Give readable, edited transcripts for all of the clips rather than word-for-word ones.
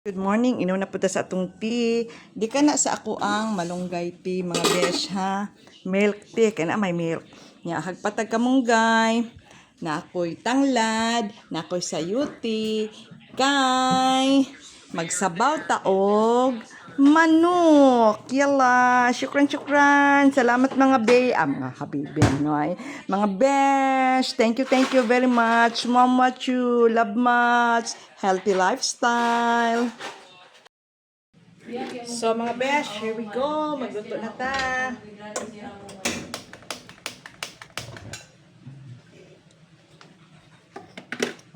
Good morning, inom na po ta sa atong tea. Di ka na sa ako ang malunggay tea, mga besh ha. Milk tea, kaya na may milk. Nya hagpatag kamunggay, na ako'y tanglad, na ako'y sayuti, kay magsabaw taog manok. Yala, syukran. Salamat mga mga habibi, no? Mga besh, thank you very much. Mama you, love much, healthy lifestyle. So mga besh, here we go. Magluto na ta.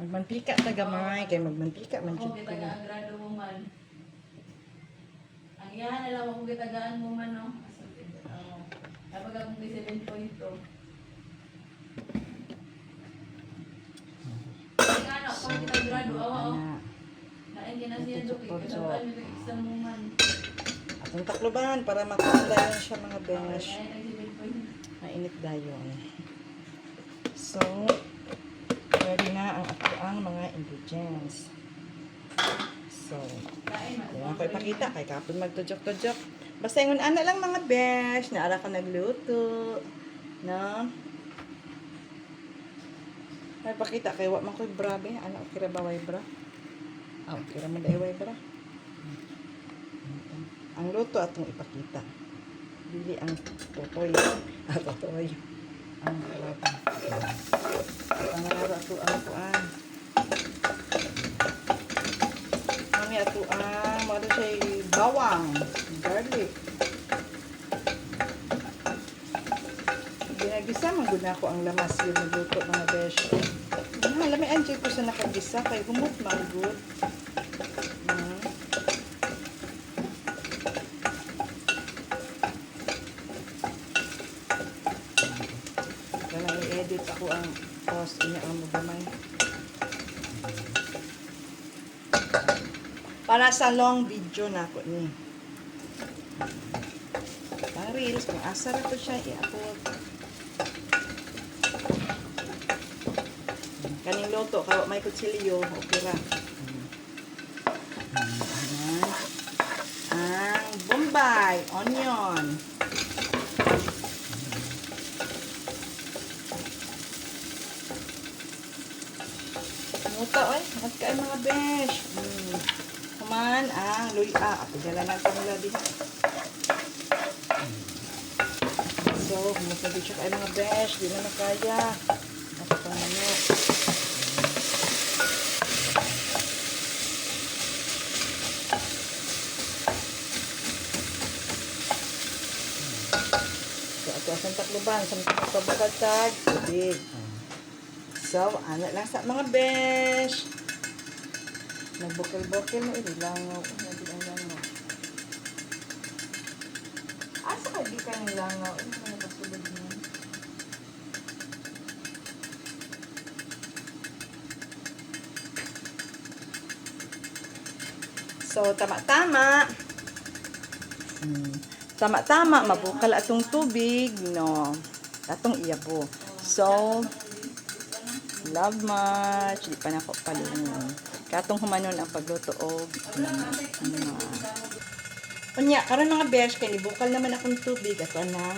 Magmantika ta gamay, kay magmantika man jud ko. Agrado mo man. Ang iyahan na lang kung gitagaan mo man, no? Kapag akong 7.2. Ang ano, kung kita grado, nain ka na siya doon, katagaan mo yung exam mo man. Atong takloban para makaundayan siya mga besh. Mainit dayon. So, ready na ang mga ingredients. So, kaya ako ipakita kay kapon magtujok-tujok. Basta yung ana lang mga besh, naara ka nagluto. No? Ay pakita kay wa man koy brabe, ano kira baway bra? Aw, kira man dai way bra. Ang luto atong ipakita. Dili ang totoy. Totoy. Ang luto. Pangaro ato ang kuan. Mami ato ang maro siya bawang, garlic. Ginagisa maguna ko ang lamas yung nagluto mga besh. Lami anjay ko sa nakagisa kay humot man good. I-edit ako ang post niya ang magamay. Para sa long video na ako ni. Pang reels, kung asar ito siya, i-upload. Kaning loto, kawa may kutsilyo, okay ra. Ang bombay, onion. Muta, oy. At kayo mga besh. Kuman ang luya. Ako dala ng kanila din. So, kumusta din siya kayo mga besh. Di na makaya. Ako pang manok. So, ato asang takluban. Samtang pabukatag. Tubig. So, ano lang sa mga besh. Nagbukil-bukil mo, langaw. Langaw. Asa ka di ka ng langaw? Ano ka nakasulog mo? So, tama-tama. Tama-tama, mabukal atong tubig, no? Atong iyabo. So, love much. Di pa na ako palungon. Katong humanon ang pagluto og unya karon mga besh kay ibukal naman akong tubig ato nang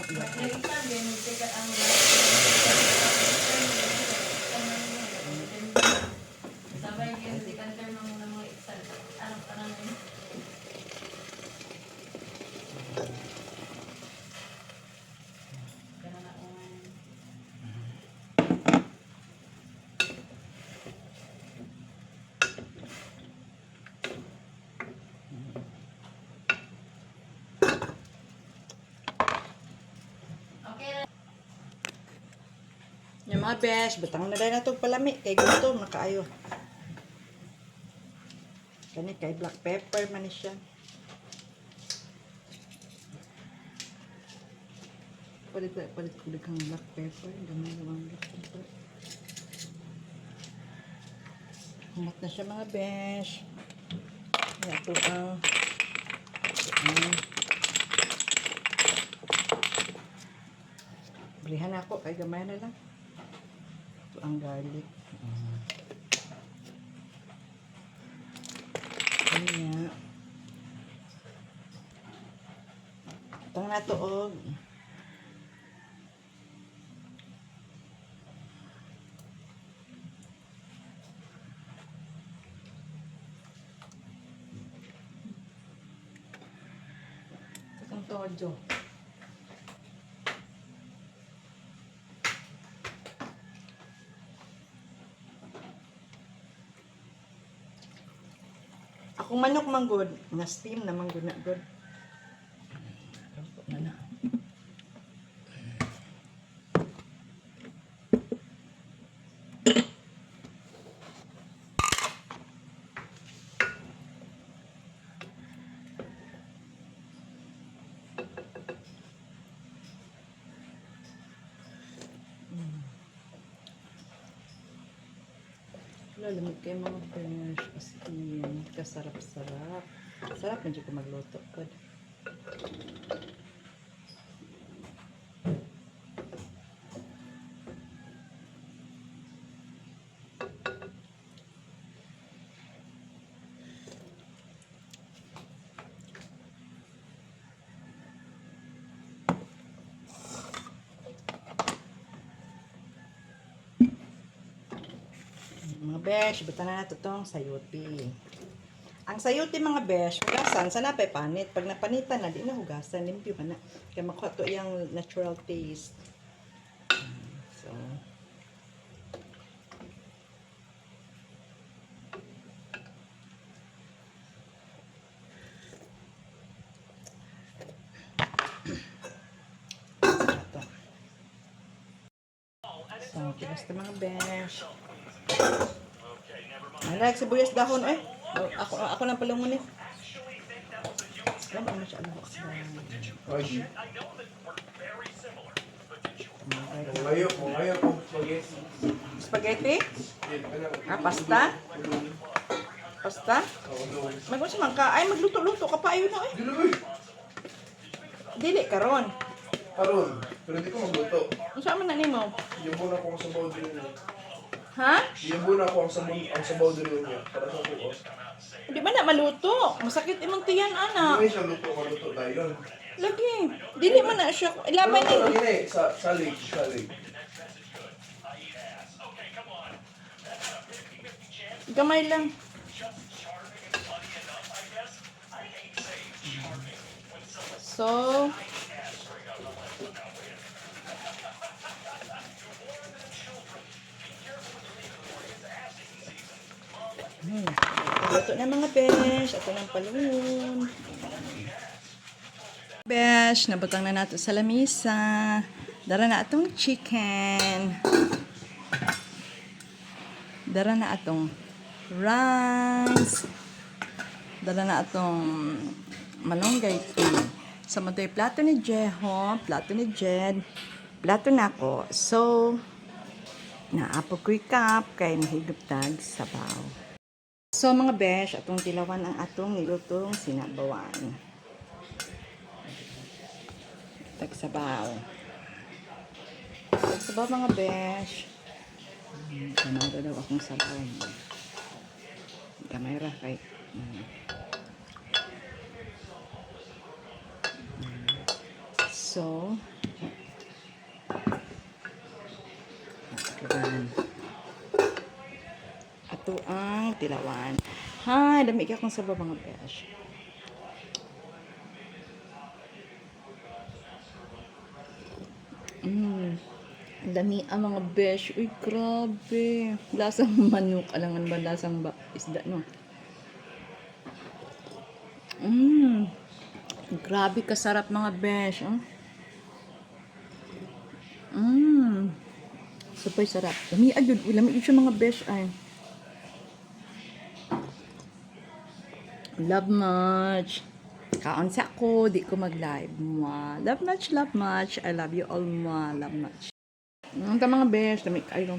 yung mga besh, butang na dahil na itong palami. Kay gutom, nakaayo. Kani kay black pepper man siya. Palit ko kang black pepper. Gamay naman black pepper. Humot na siya mga besh. Ito ang balihan ako. Kay gamay na lang. Ang garlic. Ayan. Butang na to og itong tojo. Akong manok manggod, nga steam na manggod na good. Na na. Lalamig kayo mga besh. As in, kasarap-sarap. Sarap na dyan ko magluto. Good. Mga besh, buta na nato itong sayuti. Ang sayuti mga besh, hugasan, sa napay panit. Pag napanitan na, di na hugasan, limpyo ka na. Kaya makuha ito yung natural taste. So, ito. So, tigas ito mga besh. Alag, sibuyas dahon eh. Ako lang palungon eh. Ano siya ano Mungayo kung spaghetti. spaghetti? Pasta? Pasta? Magkano siya ka? Ay, magluto-luto ka pa. Ayun na eh. Dili karon. Karon, pero di ko magluto. Ano saan man na nimo? Yung muna ko ang sabaw din niya. Ha? Yung muna ko ang sabaw din niya. Para sa buko. Di ba na maluto? Masakit imong tiyan, ana. Hindi siya luto, maluto tayo. Lagi. Dili man na siya. Ilabay Pero ni. lagi na salig. Gamay lang. So, luto na mga besh. Ito ng palungon. Besh, nabutang na nato sa lamisa. Dara na atong chicken. Dara na atong rice. Dara na atong malunggay tea. Sa matoy plato ni Jeho, plato ni Jed, plato na ako. So, naapog ko'y cup kay mahigop tag sabaw. So mga besh, atong tilawan ang atong nilutong sinabawan. Tagsabaw. Tagsabaw mga besh. Kamay daw akong sabaw. Kamay ra kay. So, ato ang tilawan. Hi, dami ka akong sabaw mga besh. Dami ang mga besh. Uy, grabe. Lasang manok. Alangan ba lasang ba? Isda, no? Grabe kasarap mga besh. Oh. Super sarap. Lami agad. Lami siya mga besh ay. Love much. Kaon sa ako. Di ko mag-live. Mwah. Love much, love much. I love you all. Mwah. Love much. Ang mga besh. Lami kayo.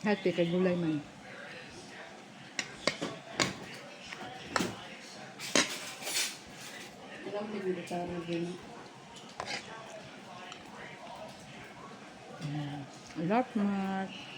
Happy kay gulay man. Love much.